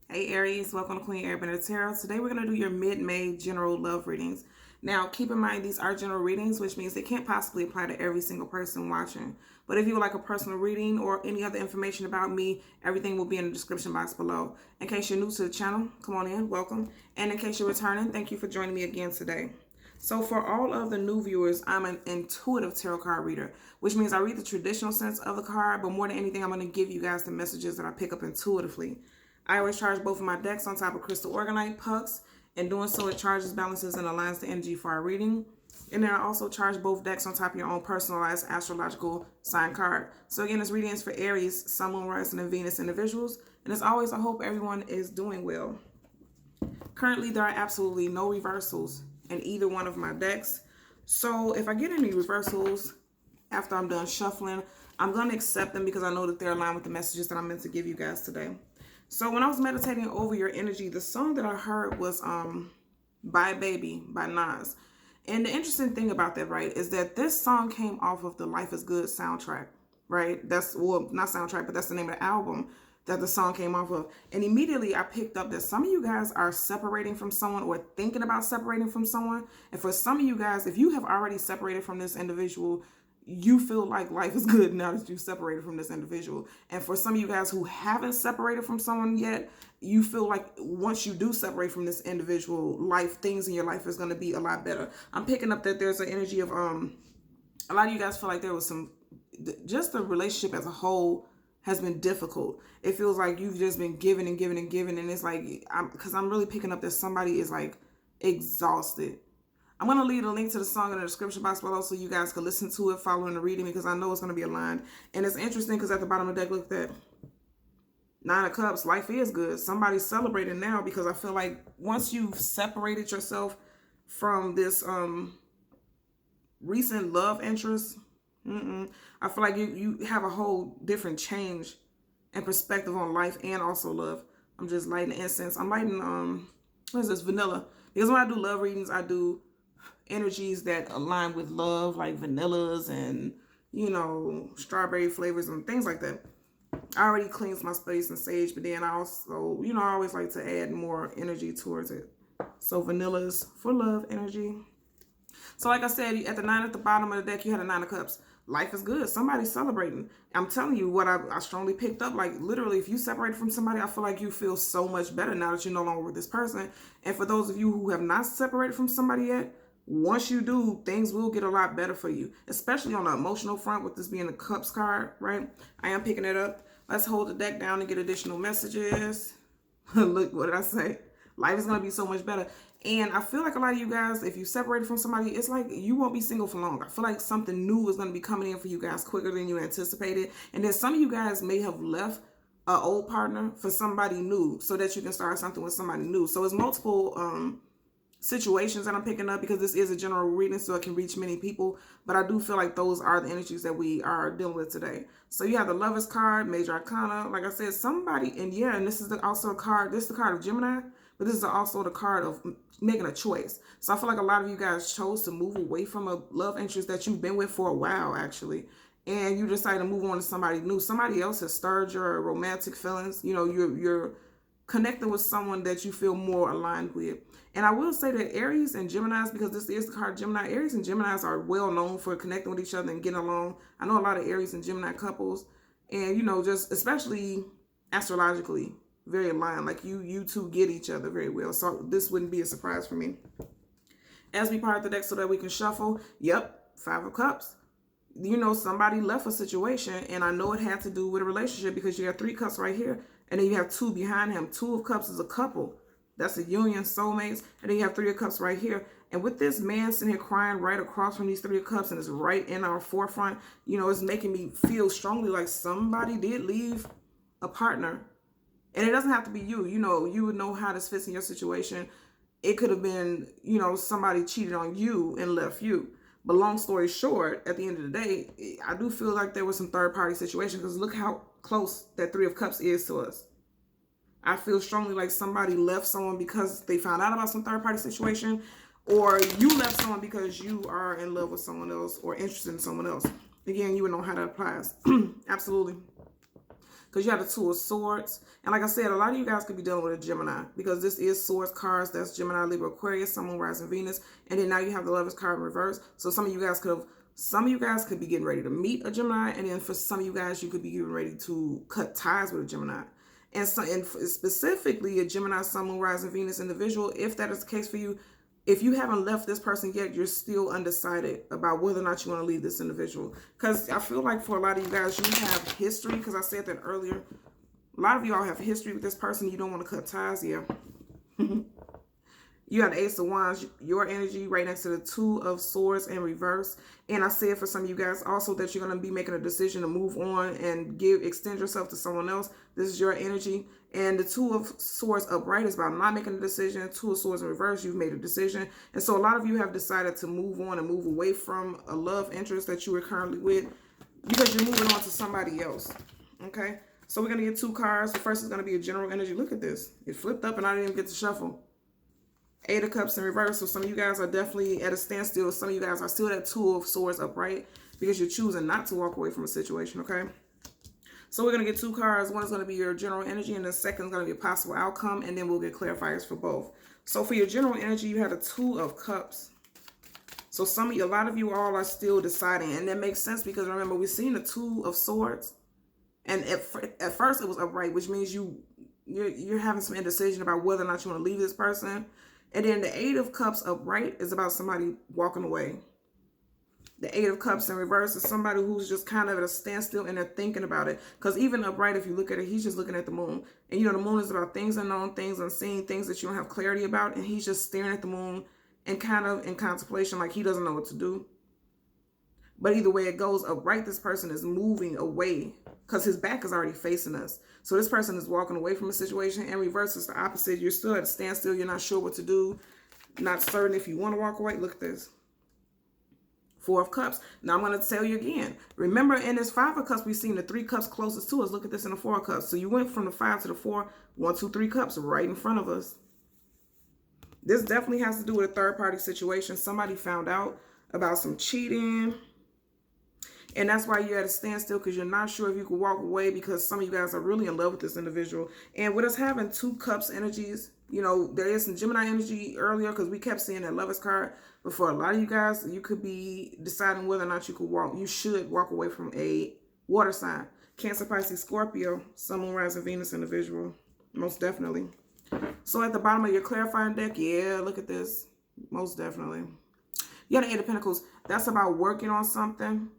Hey Aries, welcome to Queen Airbender Tarot. Today we're going to do your mid-May general love readings. Now keep in mind these are general readings, which means they can't possibly apply to every single person watching. But if you would like a personal reading or any other information about me, everything will be in the description box below. In case you're new to the channel, come on in, welcome. And in case you're returning, thank you for joining me again today. So for all of the new viewers, I'm an intuitive tarot card reader, which means I read the traditional sense of the card, but more than anything, I'm going to give you guys the messages that I pick up intuitively. I always charge both of my decks on top of crystal organite pucks. In doing so, it charges, balances, and aligns the energy for our reading. And then I also charge both decks on top of your own personalized astrological sign card. So again, this reading is for Aries, Sun, Moon, Rising, and Venus individuals. And as always, I hope everyone is doing well. Currently, there are absolutely no reversals in either one of my decks. So if I get any reversals after I'm done shuffling, I'm going to accept them because I know that they're aligned with the messages that I'm meant to give you guys today. So when I was meditating over your energy, the song that I heard was Bye Baby by Nas. And the interesting thing about that, right, is that this song came off of the Life is Good soundtrack, right? That's, well, not soundtrack, but that's the name of the album that the song came off of. And immediately I picked up that some of you guys are separating from someone or thinking about separating from someone. And for some of you guys, if you have already separated from this individual, you feel like life is good now that you separated from this individual. And for some of you guys who haven't separated from someone yet, you feel like once you do separate from this individual, things in your life is going to be a lot better. I'm picking up that there's an energy of a lot of you guys feel like there was just the relationship as a whole has been difficult. It feels like you've just been giving and giving and giving, and it's like, because I'm really picking up that somebody is like exhausted. I'm going to leave a link to the song in the description box below so you guys can listen to it following the reading, because I know it's going to be aligned. And it's interesting because at the bottom of the deck, look at that. Nine of Cups, life is good. Somebody's celebrating now, because I feel like once you've separated yourself from this recent love interest, I feel like you have a whole different change and perspective on life and also love. I'm just lighting the incense. I'm lighting, what is this, vanilla. Because when I do love readings, I do energies that align with love, like vanillas and, you know, strawberry flavors and things like that. I already cleansed my space in sage, but then I also, you know, I always like to add more energy towards it. So vanillas for love energy. So like I said, at the 9 at the bottom of the deck, you had a 9 of Cups. Life is good. Somebody's celebrating. I'm telling you what I strongly picked up. Like literally, if you separate from somebody, I feel like you feel so much better now that you're no longer with this person. And for those of you who have not separated from somebody yet, once you do, things will get a lot better for you, especially on the emotional front with this being the Cups card, right? I am picking it up. Let's hold the deck down and get additional messages. Look, what did I say? Life is going to be so much better. And I feel like a lot of you guys, if you separated from somebody, it's like you won't be single for long. I feel like something new is going to be coming in for you guys quicker than you anticipated. And then some of you guys may have left an old partner for somebody new so that you can start something with somebody new. So it's multiple situations that I'm picking up, because this is a general reading, so it can reach many people. But I do feel like those are the energies that we are dealing with today. So you have the Lovers card, Major Arcana. Like I said, somebody, and yeah, and this is also a card. This is the card of Gemini, but this is also the card of making a choice. So I feel like a lot of you guys chose to move away from a love interest that you've been with for a while, actually. And you decided to move on to somebody new. Somebody else has stirred your romantic feelings. You know, you're connecting with someone that you feel more aligned with. And I will say that Aries and Geminis, because this is the card Gemini, Aries and Geminis are well known for connecting with each other and getting along. I know a lot of Aries and Gemini couples, and you know, just especially astrologically, very aligned. Like you two get each other very well. So this wouldn't be a surprise for me. As we part the deck so that we can shuffle, yep, 5 of Cups. You know, somebody left a situation, and I know it had to do with a relationship, because you have 3 cups right here, and then you have 2 behind him. 2 of Cups is a couple. That's a union, soulmates. And then you have 3 of Cups right here. And with this man sitting here crying right across from these 3 of Cups, and it's right in our forefront, you know, it's making me feel strongly like somebody did leave a partner. And it doesn't have to be you. You know, you would know how this fits in your situation. It could have been, you know, somebody cheated on you and left you. But long story short, at the end of the day, I do feel like there was some third-party situation, because look how close that 3 of Cups is to us. I feel strongly like somebody left someone because they found out about some third-party situation, or you left someone because you are in love with someone else or interested in someone else. Again, you would know how that applies. Absolutely. because you have the Two of Swords. And like I said, a lot of you guys could be dealing with a Gemini, because this is Swords cards. That's Gemini, Libra, Aquarius, Sun, Moon, Rising, Venus. And then now you have the Lovers card in reverse. So some of you guys could be getting ready to meet a Gemini. And then for some of you guys, you could be getting ready to cut ties with a Gemini. And specifically a Gemini, Sun, Moon, Rising, Venus individual, if that is the case for you, if you haven't left this person yet, you're still undecided about whether or not you want to leave this individual. Because I feel like for a lot of you guys, you have history, because I said that earlier. A lot of y'all have history with this person. You don't want to cut ties. Yeah. You have the Ace of Wands, your energy right next to the Two of Swords in reverse. And I said for some of you guys also that you're going to be making a decision to move on and extend yourself to someone else. This is your energy. And the Two of Swords upright is about not making a decision. Two of Swords in reverse, you've made a decision. And so a lot of you have decided to move on and move away from a love interest that you were currently with, because you're moving on to somebody else. Okay? So we're going to get 2 cards. The first is going to be a general energy. Look at this. It flipped up and I didn't even get to shuffle. 8 of Cups in reverse. So some of you guys are definitely at a standstill. Some of you guys are still at 2 of Swords upright, because you're choosing not to walk away from a situation, okay? So we're going to get 2 cards. One is going to be your general energy, and the second is going to be a possible outcome, and then we'll get clarifiers for both. So for your general energy, you have the 2 of Cups. So a lot of you all are still deciding, and that makes sense, because remember, we've seen the 2 of Swords, and at first it was upright, which means you're having some indecision about whether or not you want to leave this person. And then the 8 of Cups upright is about somebody walking away. The 8 of Cups in reverse is somebody who's just kind of at a standstill and they're thinking about it. Because even upright, if you look at it, he's just looking at the moon. And you know, the moon is about things unknown, things unseen, things that you don't have clarity about. And he's just staring at the moon and kind of in contemplation, like he doesn't know what to do. But either way it goes, upright, this person is moving away because his back is already facing us. So this person is walking away from a situation, and reverse is the opposite. You're still at a standstill. You're not sure what to do. Not certain if you want to walk away. Look at this. 4 of Cups. Now I'm going to tell you again. Remember, in this 5 of Cups, we've seen the 3 cups closest to us. Look at this in the 4 of Cups. So you went from the 5 to the 4. 1, 2, 3 cups right in front of us. This definitely has to do with a third-party situation. Somebody found out about some cheating. And that's why you're at a standstill, because you're not sure if you can walk away, because some of you guys are really in love with this individual. And with us having 2 cups energies, you know, there is some Gemini energy earlier, because we kept seeing that Lovers card. But for a lot of you guys, you could be deciding whether or not you should walk away from a water sign. Cancer, Pisces, Scorpio, Sun, Moon, Rising, Venus individual. Most definitely. So at the bottom of your clarifying deck, yeah, look at this. Most definitely. You got the 8 of Pentacles. That's about working on something.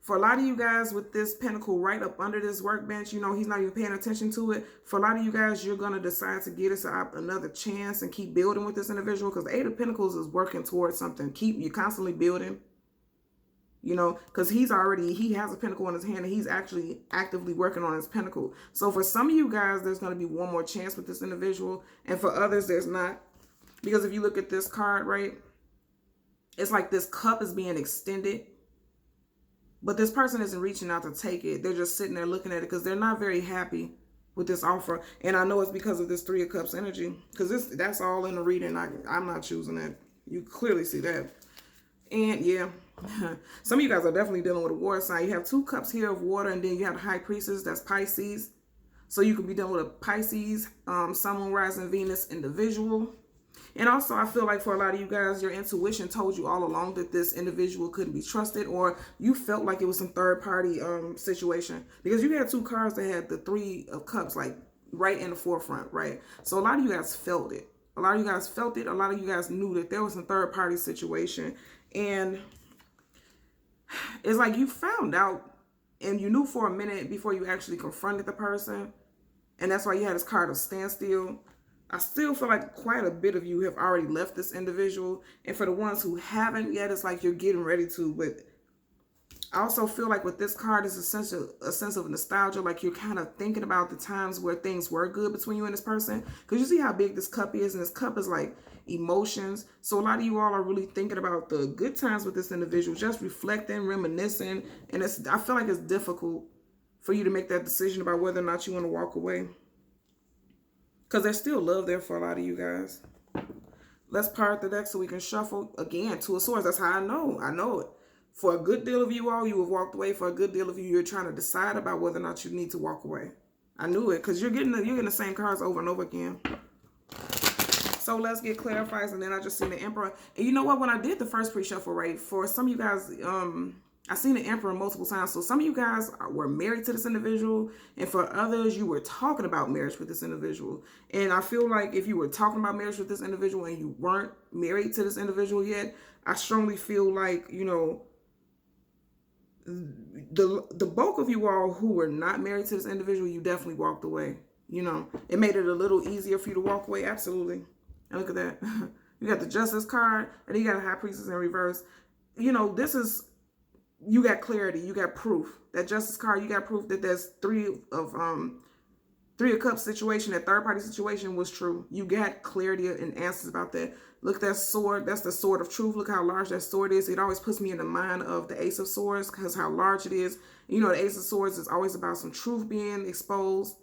For a lot of you guys with this pentacle right up under this workbench, you know, he's not even paying attention to it. For a lot of you guys, you're going to decide to give us another chance and keep building with this individual, because the 8 of Pentacles is working towards something. You're constantly building, you know, because he has a pentacle in his hand, and he's actually actively working on his pentacle. So for some of you guys, there's going to be one more chance with this individual. And for others, there's not. Because if you look at this card, right, it's like this cup is being extended. But this person isn't reaching out to take it. They're just sitting there looking at it, because they're not very happy with this offer. And I know it's because of this 3 of Cups energy, because that's all in the reading. I'm not choosing that. You clearly see that. And yeah, some of you guys are definitely dealing with a water sign. You have 2 cups here of water, and then you have the High Priestess, that's Pisces. So you could be dealing with a Pisces, Sun, Moon, Rising, Venus individual. And also, I feel like for a lot of you guys, your intuition told you all along that this individual couldn't be trusted, or you felt like it was some third-party situation. Because you had 2 cards that had the 3 of Cups, like, right in the forefront, right? So a lot of you guys felt it. A lot of you guys felt it. A lot of you guys knew that there was some third-party situation. And it's like you found out, and you knew for a minute before you actually confronted the person. And that's why you had this card of standstill. I still feel like quite a bit of you have already left this individual. And for the ones who haven't yet, it's like you're getting ready to. But I also feel like with this card is a sense of nostalgia. Like you're kind of thinking about the times where things were good between you and this person. Because you see how big this cup is. And this cup is like emotions. So a lot of you all are really thinking about the good times with this individual. Just reflecting, reminiscing. And I feel like it's difficult for you to make that decision about whether or not you want to walk away. Because there's still love there for a lot of you guys. Let's part the deck so we can shuffle. Again, 2 of Swords. That's how I know. I know it. For a good deal of you all, you have walked away. For a good deal of you, you're trying to decide about whether or not you need to walk away. I knew it, because you're getting the same cards over and over again. So let's get clarifies, and then I just seen the Emperor. And you know what? When I did the first pre-shuffle, right, for some of you guys, I seen the Emperor multiple times. So some of you guys were married to this individual, and for others, you were talking about marriage with this individual. And I feel like if you were talking about marriage with this individual and you weren't married to this individual yet, I strongly feel like, you know, the bulk of you all who were not married to this individual, you definitely walked away. You know, it made it a little easier for you to walk away. Absolutely. And look at that. You got the Justice card, and then you got a High Priestess in reverse. You know, this is, you got clarity. You got proof. That Justice card, you got proof that there's Three of Cups situation, that third party situation was true. You got clarity and answers about that. Look at that sword. That's the sword of truth. Look how large that sword is. It always puts me in the mind of the Ace of Swords because how large it is. You know, the Ace of Swords is always about some truth being exposed.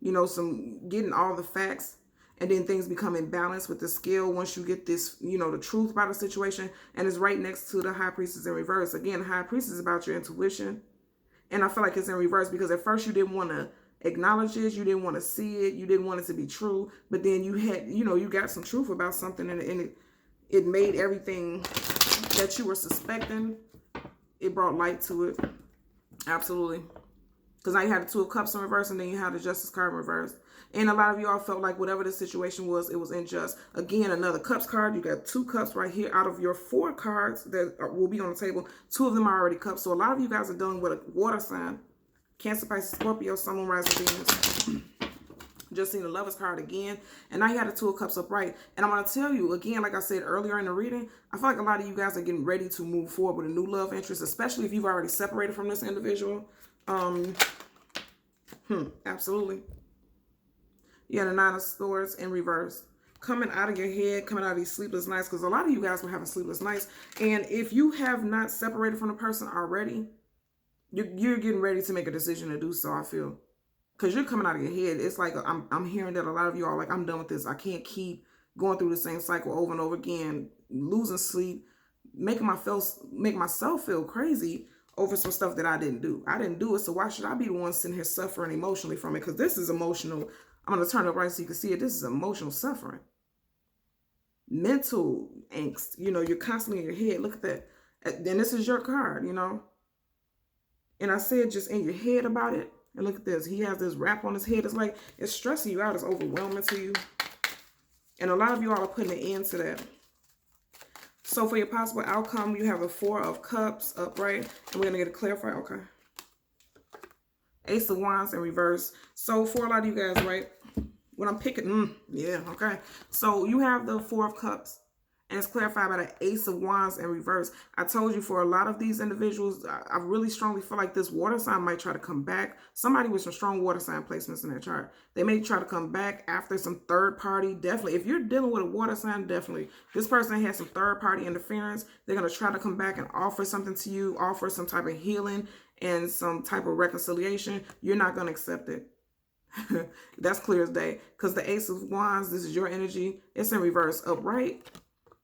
You know, some getting all the facts. And then things become imbalanced with the scale once you get this, you know, the truth about a situation. And it's right next to the High Priestess in reverse. Again, the High Priestess is about your intuition. And I feel like it's in reverse because at first you didn't want to acknowledge it. You didn't want to see it. You didn't want it to be true. But then you had, you know, you got some truth about something, and it made everything that you were suspecting, it brought light to it. Absolutely. Because now you had the Two of Cups in reverse, and then you had the Justice card in reverse. And a lot of y'all felt like whatever the situation was, it was unjust. Again, another Cups card. You got 2 cups right here. Out of your 4 cards that will be on the table, 2 of them are already cups. So a lot of you guys are dealing with a water sign. Cancer, Pisces, Scorpio, Sun, Moon, Rising, Venus. Just seen the Lovers card again. And now you had the 2 of Cups upright. And I'm going to tell you, again, like I said earlier in the reading, I feel like a lot of you guys are getting ready to move forward with a new love interest, especially if you've already separated from this individual. Absolutely. You had a 9 of Swords in reverse. Coming out of your head, coming out of these sleepless nights, because a lot of you guys were having sleepless nights. And if you have not separated from the person already, you're getting ready to make a decision to do so, I feel. Because you're coming out of your head. It's like I'm hearing that a lot of you are like, I'm done with this. I can't keep going through the same cycle over and over again, losing sleep, making myself feel crazy over some stuff that I didn't do. I didn't do it, so why should I be the one sitting here suffering emotionally from it? Because this is emotional. I'm going to turn it right so you can see it. This is emotional suffering. Mental angst. You know, you're constantly in your head. Look at that. Then this is your card, you know. And I said just in your head about it. And look at this. He has this wrap on his head. It's like it's stressing you out. It's overwhelming to you. And a lot of you all are putting an end to that. So for your possible outcome, you have a 4 of Cups upright. And we're going to get it clarified. Okay. Ace of Wands in reverse. So for a lot of you guys, right, when I'm picking, yeah, okay. So you have the 4 of Cups, and it's clarified by the Ace of Wands in reverse. I told you for a lot of these individuals, I really strongly feel like this water sign might try to come back. Somebody with some strong water sign placements in their chart. They may try to come back after some third party. Definitely. If you're dealing with a water sign, definitely. This person has some third party interference. They're going to try to come back and offer something to you, offer some type of healing and some type of reconciliation. You're not going to accept it. That's clear as day. Because the Ace of Wands, this is your energy. It's in reverse. Upright,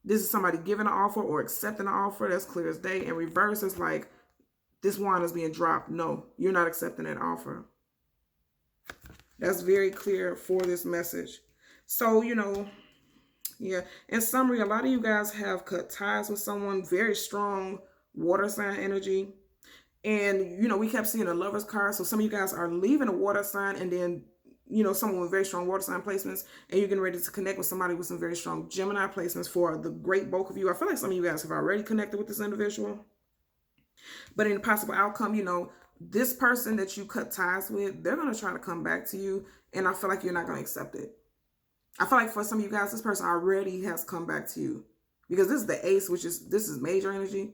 this is somebody giving an offer or accepting an offer. That's clear as day. In reverse, it's like this wand is being dropped. No, you're not accepting that offer. That's very clear for this message. So, you know, yeah. In summary, a lot of you guys have cut ties with someone. Very strong water sign energy. And, you know, we kept seeing a Lover's card. So some of you guys are leaving a water sign and then, you know, someone with very strong water sign placements, and you're getting ready to connect with somebody with some very strong Gemini placements. For the great bulk of you, I feel like some of you guys have already connected with this individual. But in the possible outcome, you know, this person that you cut ties with, they're going to try to come back to you. And I feel like you're not going to accept it. I feel like for some of you guys, this person already has come back to you. Because this is the Ace, this is major energy.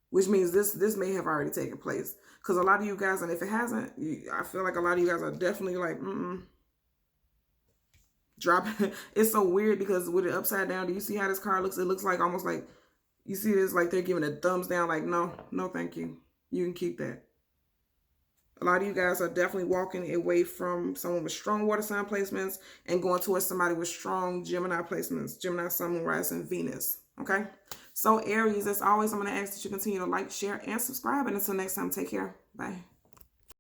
Which means this may have already taken place. Because a lot of you guys, and if it hasn't, I feel like a lot of you guys are definitely like, drop it. It's so weird because with it upside down, do you see how this card looks? It looks like almost like, you see this, like they're giving a thumbs down, like, no, thank you. You can keep that. A lot of you guys are definitely walking away from someone with strong water sign placements and going towards somebody with strong Gemini placements. Gemini, Sun, Moon, Rising, Venus. Okay? So Aries, as always, I'm going to ask that you continue to like, share, and subscribe. And until next time, take care. Bye.